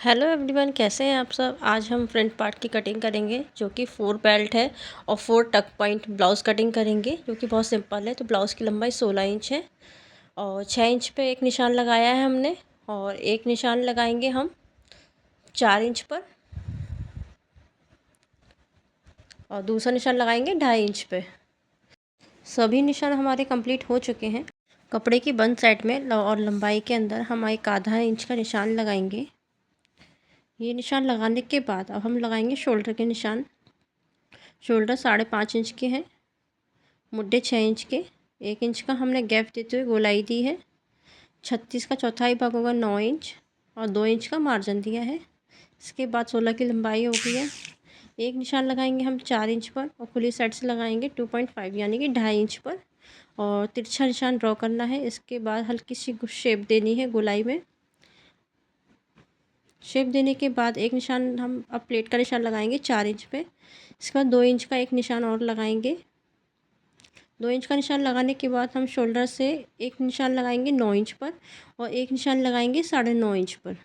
Hello everyone, कैसे हैं आप सब। आज हम फ्रंट पार्ट की कटिंग करेंगे जो कि 4 बेल्ट है और 4 टक पॉइंट ब्लाउज़ कटिंग करेंगे जो कि बहुत सिंपल है। तो ब्लाउज़ की लंबाई 16 इंच है और 6 इंच पे एक निशान लगाया है हमने और एक निशान लगाएंगे हम 4 इंच पर और दूसरा निशान लगाएंगे 2.5 इंच पे। सभी निशान हमारे कंप्लीट हो चुके हैं। कपड़े की बंद साइड में और लंबाई के अंदर हम एक आधा इंच का निशान लगाएंगे। ये निशान लगाने के बाद अब हम लगाएंगे शोल्डर के निशान। शोल्डर 5.5 इंच के हैं, मुड्ढे 6 इंच के, 1 इंच का हमने गैप देते हुए गोलाई दी है। 36 का चौथाई भाग होगा 9 इंच और 2 इंच का मार्जिन दिया है। इसके बाद 16 की लंबाई हो गई है। एक निशान लगाएंगे हम 4 इंच पर और खुली साइड से लगाएंगे 2.5 यानी कि 2.5 इंच पर और तिरछा निशान ड्रॉ करना है। इसके बाद हल्की सी शेप देनी है गोलाई में। शेप देने के बाद एक निशान हम अब प्लेट का निशान लगाएंगे 4 इंच पे। इसके बाद 2 इंच का एक निशान और लगाएंगे। 2 इंच का निशान लगाने के बाद हम शोल्डर से एक निशान लगाएंगे 9 इंच पर और एक निशान लगाएंगे 9.5 इंच पर।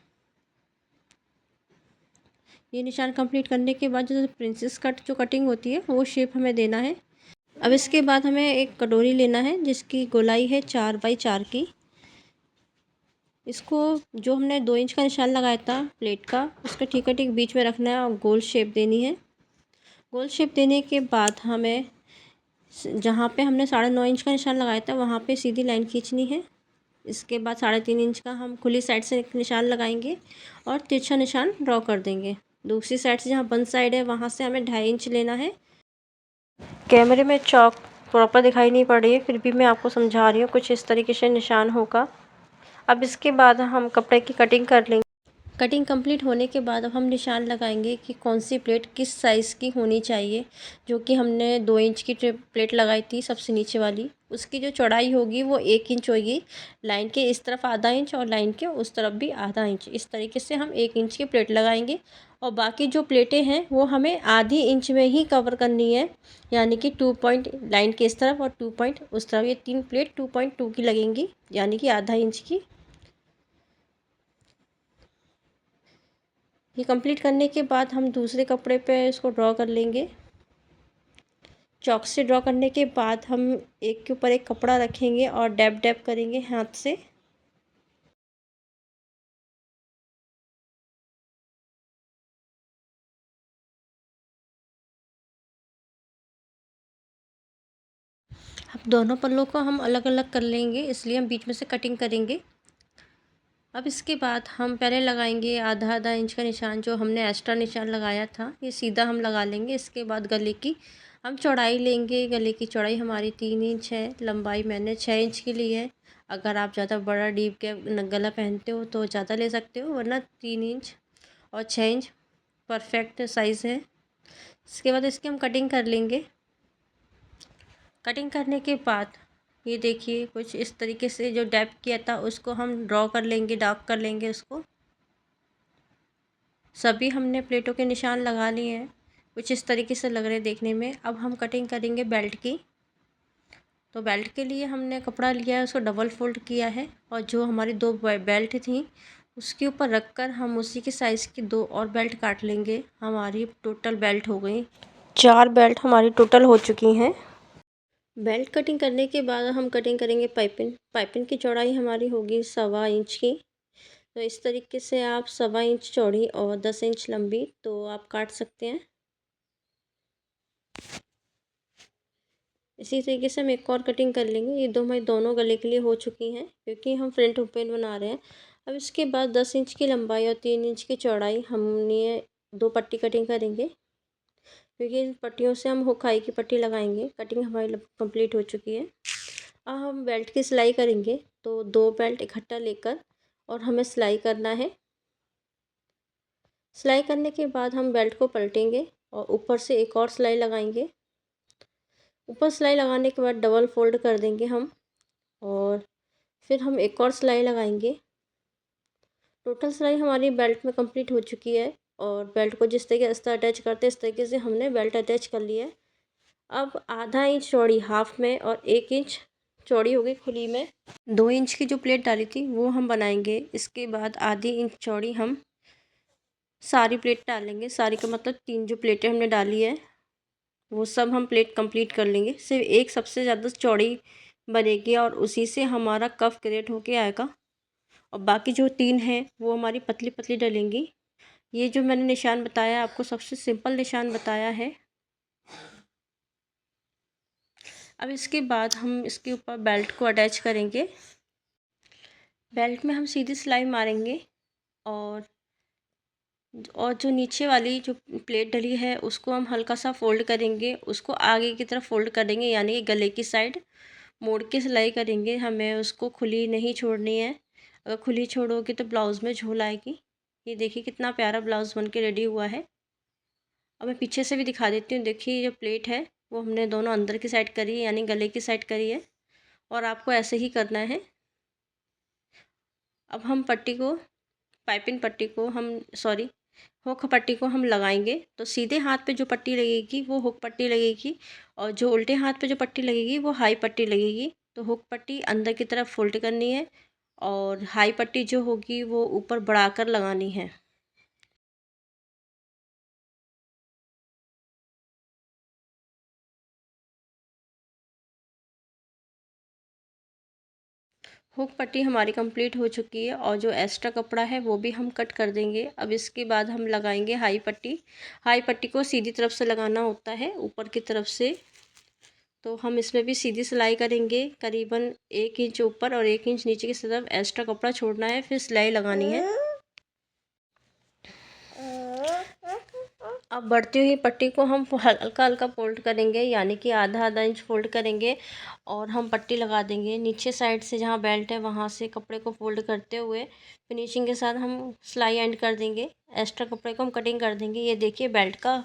ये निशान कंप्लीट करने के बाद जो प्रिंसेस कट जो कटिंग होती है वो शेप हमें देना है। अब इसके बाद हमें एक कटोरी लेना है जिसकी गोलाई है 4x4 की। इसको जो हमने 2 इंच का निशान लगाया था प्लेट का उसके ठीक बीच में रखना है और गोल शेप देनी है। गोल शेप देने के बाद हमें जहाँ पे हमने 9.5 इंच का निशान लगाया था वहाँ पे सीधी लाइन खींचनी है। इसके बाद 3.5 इंच का हम खुली साइड से एक निशान लगाएंगे और तिरछा निशान ड्रॉ कर देंगे। दूसरी साइड से जहाँ बंद साइड है वहाँ से हमें 2.5 इंच लेना है। कैमरे में चौक प्रॉपर दिखाई नहीं पड़ रही है, फिर भी मैं आपको समझा रही हूँ। कुछ इस तरीके से निशान होगा। अब इसके बाद हम कपड़े की कटिंग कर लेंगे। कटिंग कंप्लीट होने के बाद अब हम निशान लगाएंगे कि कौन सी प्लेट किस साइज़ की होनी चाहिए। जो कि हमने 2 इंच की प्लेट लगाई थी सबसे नीचे वाली, उसकी जो चौड़ाई होगी वो 1 इंच होगी। लाइन के इस तरफ आधा इंच और लाइन के उस तरफ भी आधा इंच। इस तरीके से हम 1 इंच की प्लेट लगाएंगे और बाकी जो प्लेटें हैं वो हमें आधी इंच में ही कवर करनी है। यानी कि 2 पॉइंट लाइन के इस तरफ और 2 पॉइंट उस तरफ, ये 3 प्लेट 2.2 की लगेंगी यानी कि आधा इंच की। ये कंप्लीट करने के बाद हम दूसरे कपड़े पे इसको ड्रॉ कर लेंगे। चॉक से ड्रॉ करने के बाद हम एक के ऊपर एक कपड़ा रखेंगे और डैब डैब करेंगे हाथ से। अब दोनों पल्लों को हम अलग अलग कर लेंगे, इसलिए हम बीच में से कटिंग करेंगे। अब इसके बाद हम पहले लगाएंगे आधा आधा इंच का निशान जो हमने एक्स्ट्रा निशान लगाया था, ये सीधा हम लगा लेंगे। इसके बाद गले की हम चौड़ाई लेंगे। गले की चौड़ाई हमारी 3 इंच है, लंबाई मैंने 6 इंच की ली है। अगर आप ज़्यादा बड़ा डीप के गला पहनते हो तो ज़्यादा ले सकते हो, वरना 3 इंच और 6 इंच परफेक्ट साइज़ है। इसके बाद इसकी हम कटिंग कर लेंगे। कटिंग करने के बाद ये देखिए कुछ इस तरीके से जो डैप किया था उसको हम ड्रॉ कर लेंगे, डार्क कर लेंगे उसको। सभी हमने प्लेटों के निशान लगा लिए हैं, कुछ इस तरीके से लग रहे हैं देखने में। अब हम कटिंग करेंगे बेल्ट की। तो बेल्ट के लिए हमने कपड़ा लिया है, उसको डबल फोल्ड किया है और जो हमारी 2 बेल्ट थी उसके ऊपर रखकर हम उसी के साइज़ की 2 और बेल्ट काट लेंगे। हमारी टोटल बेल्ट हो गई 4 बेल्ट हमारी टोटल हो चुकी हैं। बेल्ट कटिंग करने के बाद हम कटिंग करेंगे पाइपिंग। पाइपिंग की चौड़ाई हमारी होगी 1.25 इंच की। तो इस तरीके से आप 1.25 इंच चौड़ी और 10 इंच लंबी तो आप काट सकते हैं। इसी तरीके से हम एक और कटिंग कर लेंगे। ये हमारी दोनों गले के लिए हो चुकी हैं क्योंकि हम फ्रंट ओपन बना रहे हैं। अब इसके बाद 10 इंच की लंबाई और 3 इंच की चौड़ाई हमने 2 पट्टी कटिंग करेंगे क्योंकि इन पट्टियों से हम हुकाई की पट्टी लगाएंगे। कटिंग हमारी कंप्लीट हो चुकी है। अब हम बेल्ट की सिलाई करेंगे। तो 2 बेल्ट इकट्ठा लेकर और हमें सिलाई करना है। सिलाई करने के बाद हम बेल्ट को पलटेंगे और ऊपर से एक और सिलाई लगाएंगे। ऊपर सिलाई लगाने के बाद डबल फोल्ड कर देंगे हम और फिर हम एक और सिलाई लगाएंगे। टोटल सिलाई हमारी बेल्ट में कंप्लीट हो चुकी है और बेल्ट को जिस तरीके से अटैच करते हैं इस तरीके से हमने बेल्ट अटैच कर लिया है। अब आधा इंच चौड़ी हाफ में और 1 इंच चौड़ी हो गई खुली में। 2 इंच की जो प्लेट डाली थी वो हम बनाएंगे। इसके बाद आधी इंच चौड़ी हम सारी प्लेट डालेंगे। सारी का मतलब 3 जो प्लेटें हमने डाली है वो सब हम प्लेट कंप्लीट कर लेंगे। सिर्फ एक सबसे ज़्यादा चौड़ी बनेगी और उसी से हमारा कफ क्रिएट होके आएगा, और बाकी जो 3 हैं वो हमारी पतली पतली डलेंगी। ये जो मैंने निशान बताया आपको, सबसे सिंपल निशान बताया है। अब इसके बाद हम इसके ऊपर बेल्ट को अटैच करेंगे। बेल्ट में हम सीधी सिलाई मारेंगे, और जो नीचे वाली जो प्लेट डली है उसको हम हल्का सा फोल्ड करेंगे, उसको आगे की तरफ फोल्ड करेंगे, यानी कि गले की साइड मोड़ के सिलाई करेंगे। हमें उसको खुली नहीं छोड़नी है, अगर खुली छोड़ोगे तो ब्लाउज़ में झोल आएगी। ये देखिए कितना प्यारा ब्लाउज़ बन के रेडी हुआ है। अब मैं पीछे से भी दिखा देती हूँ। देखिए ये जो प्लेट है वो हमने दोनों अंदर की साइड करी है, यानी गले की साइड करी है, और आपको ऐसे ही करना है। अब हम पट्टी को, पाइपिंग पट्टी को हम हुक पट्टी को हम लगाएंगे। तो सीधे हाथ पे जो पट्टी लगेगी वो हुक पट्टी लगेगी, और जो उल्टे हाथ पे जो पट्टी लगेगी वो हाई पट्टी लगेगी। तो हुक पट्टी अंदर की तरफ फोल्ड करनी है, और हाई पट्टी जो होगी वो ऊपर बढ़ाकर लगानी है। हुक पट्टी हमारी कंप्लीट हो चुकी है, और जो एक्स्ट्रा कपड़ा है वो भी हम कट कर देंगे। अब इसके बाद हम लगाएंगे हाई पट्टी। हाई पट्टी को सीधी तरफ से लगाना होता है, ऊपर की तरफ से। तो हम इसमें भी सीधी सिलाई करेंगे, करीबन 1 इंच ऊपर और 1 इंच नीचे की तरफ एक्स्ट्रा कपड़ा छोड़ना है, फिर सिलाई लगानी है। अब बढ़ती हुई पट्टी को हम हल्का हल्का फोल्ड करेंगे, यानी कि आधा आधा इंच फोल्ड करेंगे, और हम पट्टी लगा देंगे। नीचे साइड से जहाँ बेल्ट है वहाँ से कपड़े को फोल्ड करते हुए फिनिशिंग के साथ हम सिलाई एंड कर देंगे। एक्स्ट्रा कपड़े को हम कटिंग कर देंगे। ये देखिए बेल्ट का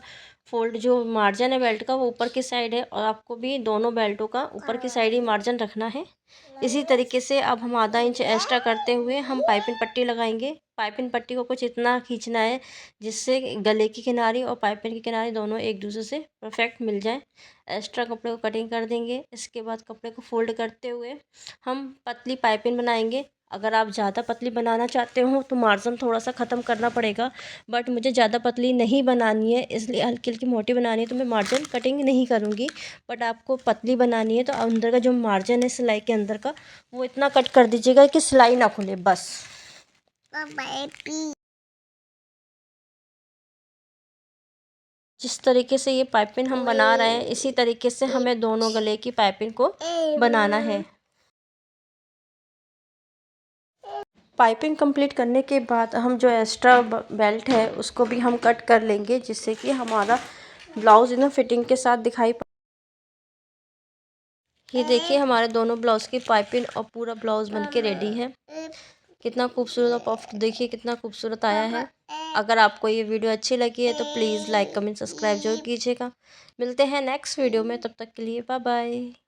फोल्ड, जो मार्जिन है बेल्ट का वो ऊपर की साइड है, और आपको भी दोनों बेल्टों का ऊपर की साइड ही मार्जिन रखना है। इसी तरीके से अब हम आधा इंच एक्स्ट्रा करते हुए हम पाइपिंग पट्टी लगाएंगे। पाइपिंग पट्टी को कुछ इतना खींचना है जिससे गले की किनारी और पाइपिंग की किनारी दोनों एक दूसरे से परफेक्ट मिल जाए। एक्स्ट्रा कपड़े को कटिंग कर देंगे। इसके बाद कपड़े को फोल्ड करते हुए हम पतली पाइपिंग बनाएंगे। अगर आप ज़्यादा पतली बनाना चाहते हो तो मार्जिन थोड़ा सा ख़त्म करना पड़ेगा, बट मुझे ज़्यादा पतली नहीं बनानी है, इसलिए हल्की हल्की मोटी बनानी है, तो मैं मार्जिन कटिंग नहीं करूँगी। बट आपको पतली बनानी है तो अंदर का जो मार्जिन है सिलाई के अंदर का, वो इतना कट कर दीजिएगा कि सिलाई ना खुले, बस। जिस तरीके से ये पाइपिंग हम बना रहे हैं, इसी तरीके से हमें दोनों गले की पाइपिंग को बनाना है। पाइपिंग कंप्लीट करने के बाद हम जो एक्स्ट्रा बेल्ट है उसको भी हम कट कर लेंगे, जिससे कि हमारा ब्लाउज एकदम फिटिंग के साथ दिखाई ये देखिए हमारे दोनों ब्लाउज की पाइपिंग और पूरा ब्लाउज बनके रेडी है। कितना खूबसूरत और परफेक्ट, देखिए कितना खूबसूरत आया है। अगर आपको ये वीडियो अच्छी लगी है तो प्लीज़ लाइक कमेंट सब्सक्राइब जरूर कीजिएगा। मिलते हैं नेक्स्ट वीडियो में, तब तक के लिए बाय बाय।